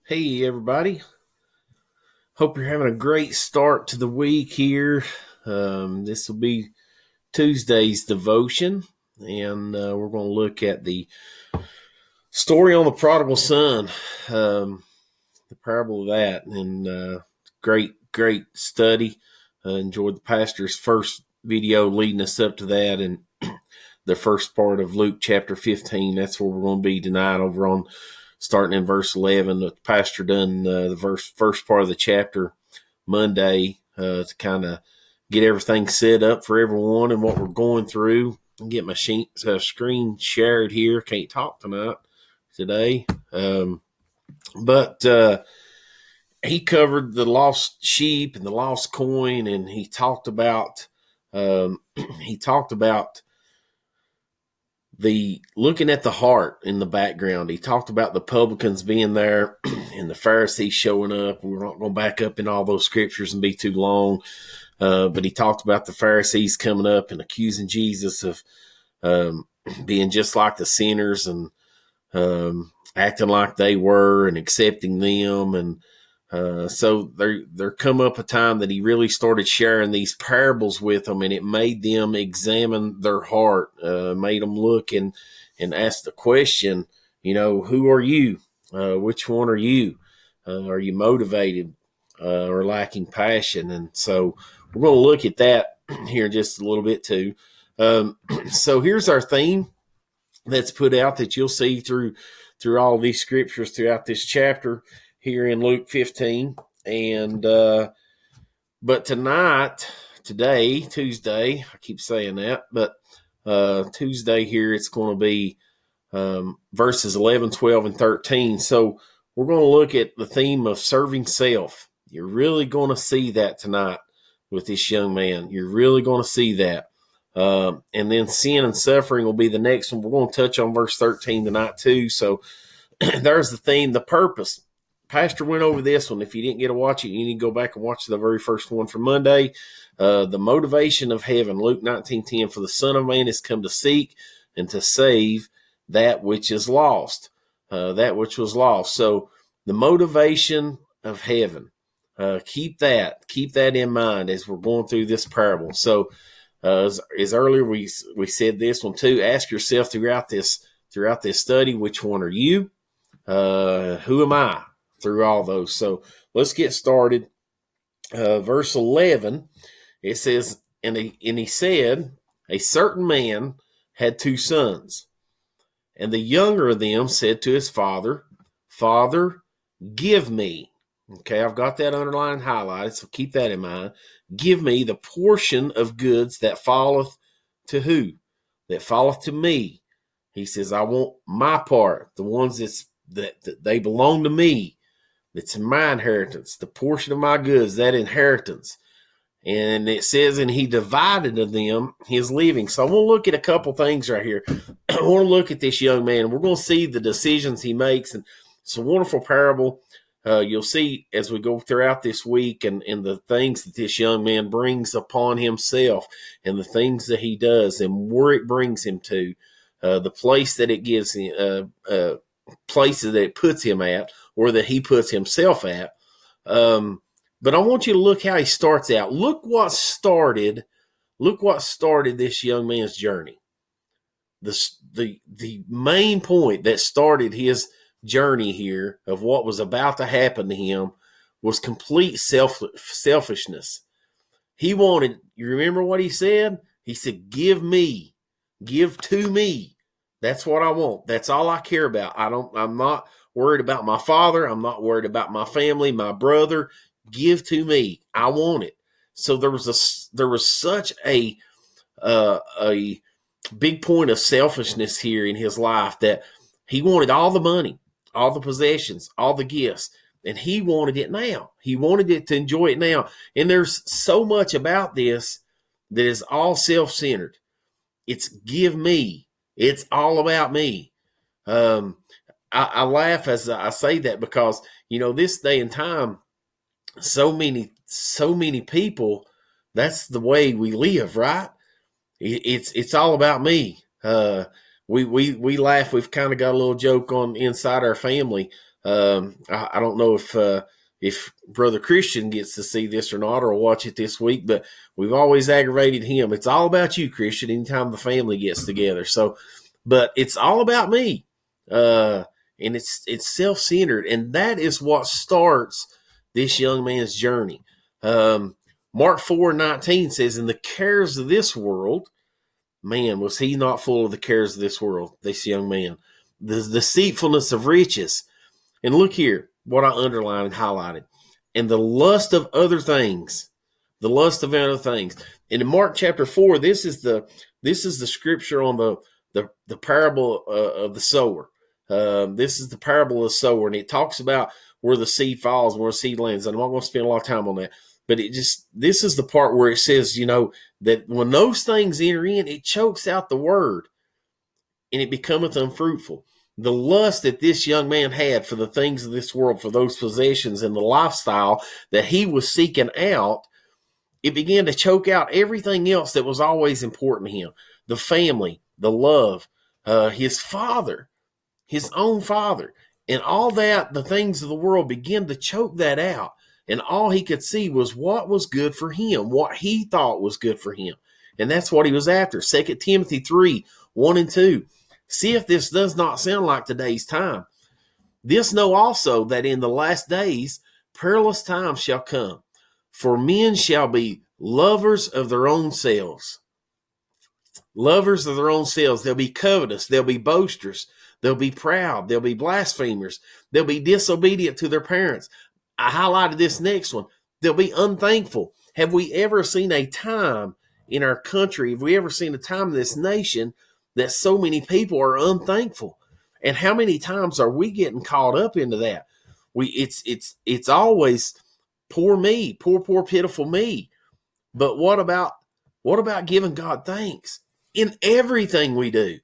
Hey, everybody. Hope you're having a great start to the week here. This will be Tuesday's devotion, and we're going to look at the story on the prodigal son, the parable of that, and great study. Enjoyed the pastor's first video leading us up to that, and the first part of Luke chapter 15. That's where we're going to be tonight over on starting in verse 11. The pastor done the first part of the chapter Monday to kind of get everything set up for everyone and what we're going through. Get my screen shared here. Can't talk today. But he covered the lost sheep and the lost coin, and he talked about he talked about the looking at the heart in the background. He talked about the publicans being there and the Pharisees showing up. We're not going to back up in all those scriptures and be too long. But he talked about the Pharisees coming up and accusing Jesus of being just like the sinners and acting like they were and accepting them. And so there come up a time that he really started sharing these parables with them, and it made them examine their heart, made them look and ask the question, who are you? Which one are you? Are you motivated or lacking passion? And so we're going to look at that here in just a little bit too. So here's our theme that's put out that you'll see through all these scriptures throughout this chapter here in Luke 15. And but today, Tuesday, I keep saying that, but Tuesday here, it's going to be verses 11, 12, and 13. So we're going to look at the theme of serving self. You're really going to see that tonight with this young man. You're really going to see that. And then sin and suffering will be the next one. We're going to touch on verse 13 tonight too. So there's the theme, the purpose. Pastor went over this one. If you didn't get to watch it, you need to go back and watch the very first one from Monday. The motivation of heaven, Luke 19:10, for the Son of Man is come to seek and to save that which is lost, that which was lost. So the motivation of heaven, keep that in mind as we're going through this parable. So as earlier we said this one too, ask yourself throughout this study, which one are you? Who am I? Through all those. So let's get started. Verse 11, it says, and he said, a certain man had two sons, and the younger of them said to his father, Father, give me. Okay, I've got that underlined, highlighted, so keep that in mind. Give me the portion of goods that falleth to who? That falleth to me. He says, I want my part, the ones that they belong to me. It's my inheritance, the portion of my goods, that inheritance. And it says, and he divided of them his living. So I want to look at a couple things right here. I want to look at this young man. We're going to see the decisions he makes. And it's a wonderful parable. You'll see as we go throughout this week and the things that this young man brings upon himself and the things that he does and where it brings him to, the place that it gives him, places that it puts him at, or that he puts himself at. But I want you to look how he starts out. Look what started this young man's journey. The main point that started his journey here of what was about to happen to him was complete selfishness. He wanted, you remember what he said? He said, give to me. That's what I want. That's all I care about. I'm not worried about my father. I'm not worried about my family, my brother. Give to me. I want it. So there was such a big point of selfishness here in his life that he wanted all the money, all the possessions, all the gifts, and he wanted it now. He wanted it to enjoy it now. And there's so much about this that is all self-centered. It's give me. It's all about me. I laugh as I say that because, this day and time, so many people, that's the way we live, right? It's all about me. We laugh. We've kind of got a little joke on inside our family. I don't know if Brother Christian gets to see this or not, or watch it this week, but we've always aggravated him. It's all about you, Christian, anytime the family gets together. So, but it's all about me. And it's self-centered. And that is what starts this young man's journey. Mark 4:19 says, "In the cares of this world," man, was he not full of the cares of this world, this young man. The deceitfulness of riches. And look here, what I underlined and highlighted. And the lust of other things. The lust of other things. And in Mark chapter 4, this is the scripture on the parable of the sower. This is the parable of the sower, and it talks about where the seed falls, where the seed lands. And I'm not going to spend a lot of time on that. But this is the part where it says, that when those things enter in, it chokes out the word, and it becometh unfruitful. The lust that this young man had for the things of this world, for those possessions and the lifestyle that he was seeking out, it began to choke out everything else that was always important to him. The family, the love, his father, his own father, and all that, the things of the world began to choke that out. And all he could see was what was good for him, what he thought was good for him. And that's what he was after. 2 Timothy 3:1-2. See if this does not sound like today's time. This know also that in the last days perilous times shall come. For men shall be lovers of their own selves. Lovers of their own selves. They'll be covetous. They'll be boasters. They'll be proud. They'll be blasphemers. They'll be disobedient to their parents. I highlighted this next one. They'll be unthankful. Have we ever seen a time in our country, have we ever seen a time in this nation that so many people are unthankful? And how many times are we getting caught up into that? It's always poor me, poor pitiful me. But what about giving God thanks in everything we do?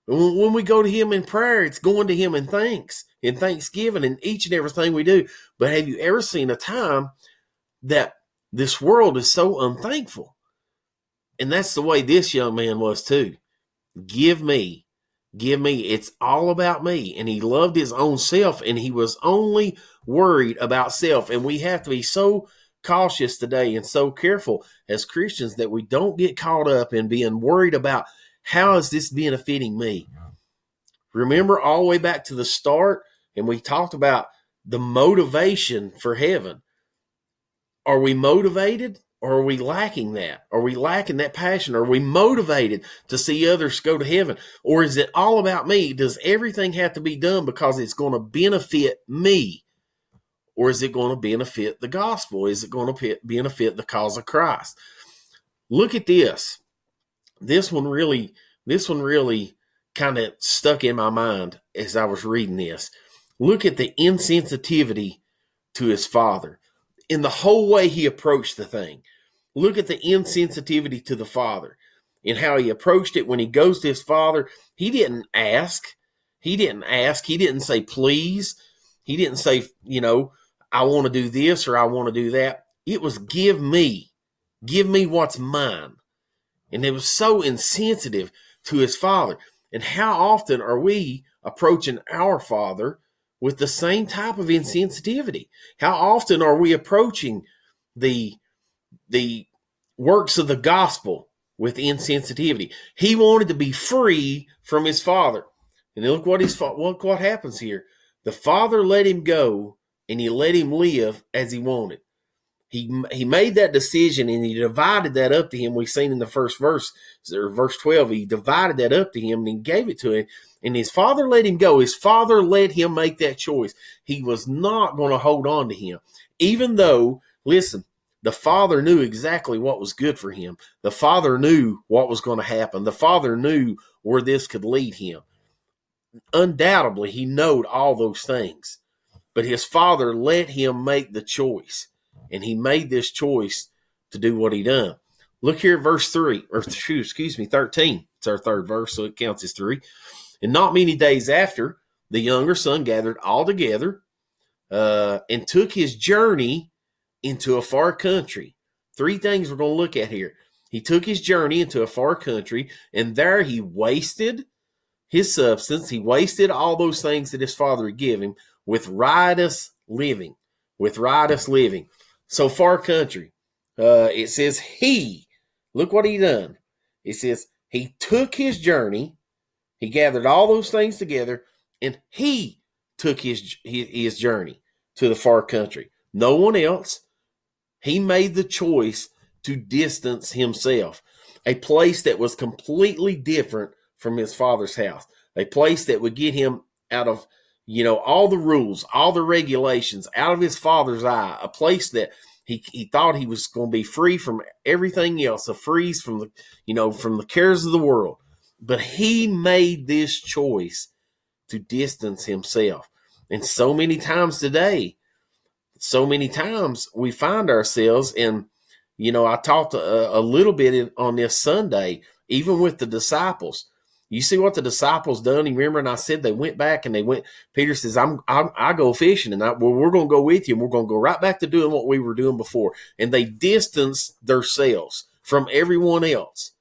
When we go to him in prayer, it's going to him in thanks, in thanksgiving, in each and everything we do. But have you ever seen a time that this world is so unthankful? And that's the way this young man was too. Give me. It's all about me. And he loved his own self, and he was only worried about self. And we have to be so cautious today and so careful as Christians that we don't get caught up in being worried about how is this benefiting me. Remember all the way back to the start, and we talked about the motivation for heaven. Are we motivated, or are we lacking that? Are we lacking that passion? Are we motivated to see others go to heaven? Or is it all about me? Does everything have to be done because it's going to benefit me? Or is it going to benefit the gospel? Is it going to benefit the cause of Christ? Look at this. This one really kind of stuck in my mind as I was reading this. Look at the insensitivity to his father in the whole way he approached the thing. Look at the insensitivity to the father and how he approached it. When he goes to his father, he didn't ask. He didn't say, please. He didn't say, I want to do this or I want to do that. It was give me what's mine. And it was so insensitive to his father. And how often are we approaching our father with the same type of insensitivity? How often are we approaching the works of the gospel with insensitivity? He wanted to be free from his father. And look what happens here. The father let him go, and he let him live as he wanted. He made that decision, and he divided that up to him. We've seen in the first verse, or verse 12, he divided that up to him, and he gave it to him. And his father let him go. His father let him make that choice. He was not going to hold on to him. Even though, listen, the father knew exactly what was good for him. The father knew what was going to happen. The father knew where this could lead him. Undoubtedly, he knowed all those things. But his father let him make the choice. And he made this choice to do what he done. Look here at verse 13. It's our third verse, so it counts as 3. And not many days after, the younger son gathered all together and took his journey into a far country. 3 things we're going to look at here. He took his journey into a far country, and there he wasted his substance. He wasted all those things that his father had given him. with riotous living. With riotous living. So far country. It says look what he done. It says he took his journey. He gathered all those things together, and he took his journey to the far country. No one else. He made the choice to distance himself. A place that was completely different from his father's house. A place that would get him out of, all the rules, all the regulations, out of his father's eye. A place that he thought he was going to be free from everything else, a freeze from the cares of the world. But he made this choice to distance himself. And so many times today, we find ourselves in, I talked a little bit on this Sunday, even with the disciples. You see what the disciples done? You remember, and I said they went back and Peter says, I go fishing, and we're going to go with you, and we're going to go right back to doing what we were doing before. And they distanced themselves from everyone else.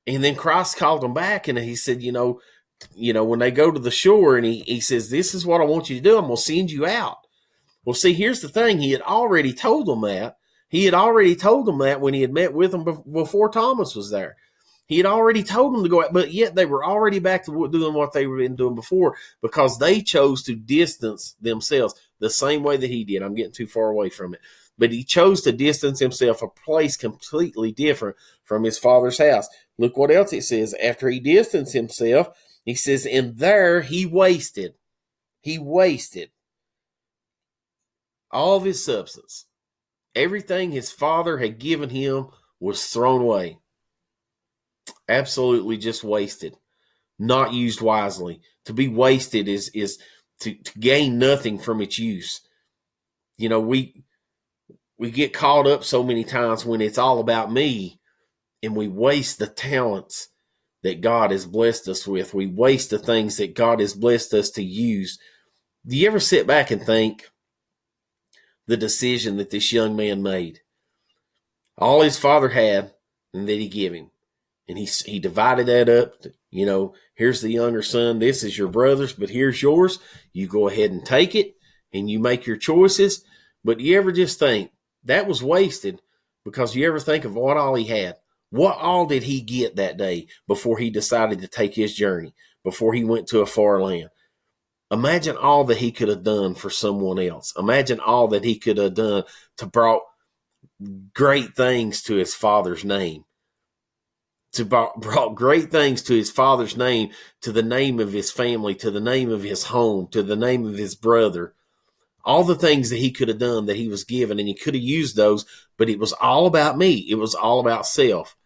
And then Christ called them back, and he said, when they go to the shore, and he says, this is what I want you to do. I'm going to send you out. Well, see, here's the thing. He had already told them that. He had already told them that when he had met with them before Thomas was there. He had already told them to go out, but yet they were already back to doing what they were doing before because they chose to distance themselves the same way that he did. I'm getting too far away from it. But he chose to distance himself, a place completely different from his father's house. Look what else it says. After he distanced himself, he says, and there he wasted. He wasted all of his substance. Everything his father had given him was thrown away. Absolutely just wasted. Not used wisely. To be wasted is to gain nothing from its use. We get caught up so many times when it's all about me, and we waste the talents that God has blessed us with. We waste the things that God has blessed us to use. Do you ever sit back and think the decision that this young man made? All his father had, and that he gave him. And he divided that up. Here's the younger son. This is your brother's, but here's yours. You go ahead and take it, and you make your choices. But you ever just think that was wasted? Because you ever think of what all he had? What all did he get that day before he decided to take his journey, before he went to a far land? Imagine all that he could have done for someone else. Imagine all that he could have done to brought great things to his father's name. Brought great things to his father's name, to the name of his family, to the name of his home, to the name of his brother. All the things that he could have done that he was given, and he could have used those, but it was all about me. It was all about self,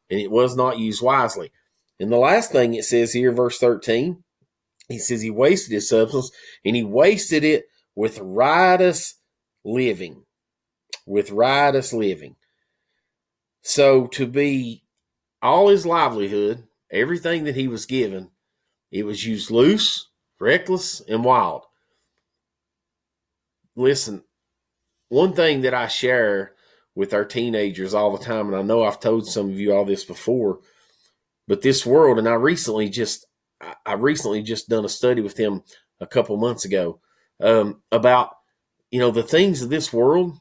and it was not used wisely. And the last thing it says here, verse 13, he says he wasted his substance, and he wasted it with riotous living. With riotous living. So to be all his livelihood, everything that he was given, it was used loose, reckless, and wild. Listen, one thing that I share with our teenagers all the time, and I know I've told some of you all this before, but this world, and I recently just done a study with them a couple months ago about, the things of this world,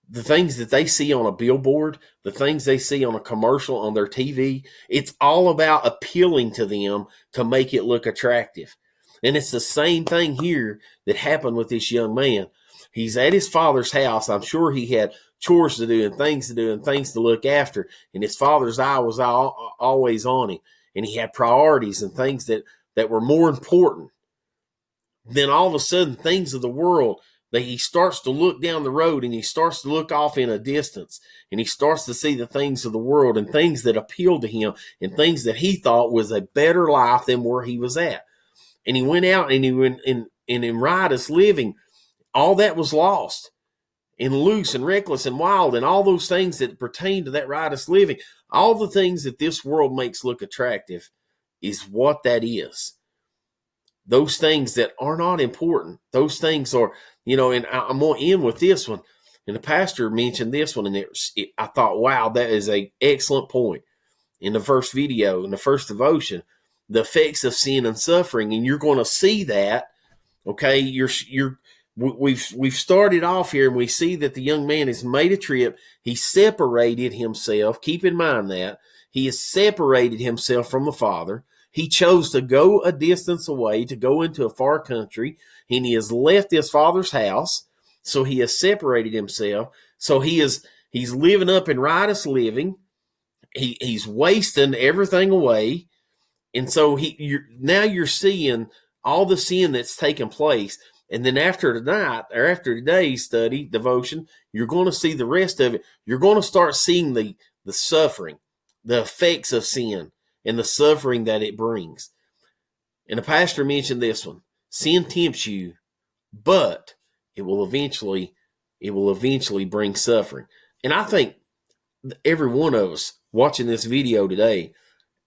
the things that they see on a billboard, the things they see on a commercial on their TV, it's all about appealing to them to make it look attractive. And it's the same thing here that happened with this young man. He's at his father's house. I'm sure he had chores to do and things to look after. And his father's eye was always on him. And he had priorities and things that were more important. Then all of a sudden, things of the world, he starts to look down the road, and he starts to look off in a distance, and he starts to see the things of the world and things that appealed to him and things that he thought was a better life than where he was at. And he went out and he went in riotous living. All that was lost, and loose and reckless and wild, and all those things that pertain to that riotous living. All the things that this world makes look attractive is what that is. Those things that are not important. Those things are, and I'm going to end with this one. And the pastor mentioned this one, and I thought, wow, that is an excellent point. In the first video, in the first devotion, the effects of sin and suffering, and you're going to see that Okay, we've started off here, and we see that the young man has made a trip. He separated himself. Keep in mind that he has separated himself from the father. He chose to go a distance away, to go into a far country, and he has left his father's house. So he has separated himself. So he's living up in riotous living. He's wasting everything away. And so now you're seeing all the sin that's taken place. And then after tonight, or after today's study, devotion, you're going to see the rest of it. You're going to start seeing the suffering, the effects of sin, and the suffering that it brings. And the pastor mentioned this one. Sin tempts you, but it will eventually bring suffering. And I think every one of us watching this video today,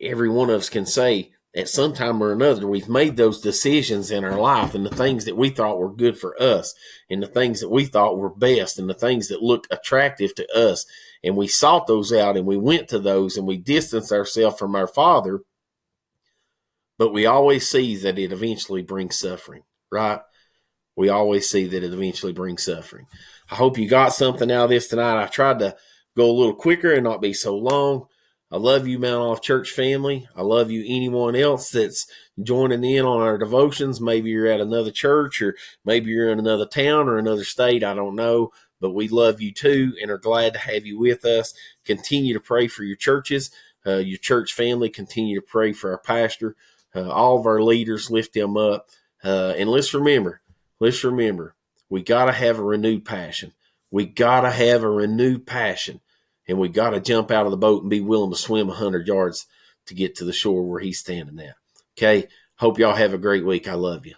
every one of us can say at some time or another, we've made those decisions in our life, and the things that we thought were good for us, and the things that we thought were best, and the things that looked attractive to us. And we sought those out, and we went to those, and we distanced ourselves from our Father. But we always see that it eventually brings suffering, right? We always see that it eventually brings suffering. I hope you got something out of this tonight. I tried to go a little quicker and not be so long. I love you, Mount Olive Church family. I love you, anyone else that's joining in on our devotions. Maybe you're at another church, or maybe you're in another town or another state. I don't know, but we love you too and are glad to have you with us. Continue to pray for your churches, your church family. Continue to pray for our pastor, all of our leaders. Lift them up. And let's remember, we got to have a renewed passion. We got to have a renewed passion. And we got to jump out of the boat and be willing to swim 100 yards to get to the shore where he's standing at. Okay? Hope y'all have a great week. I love you.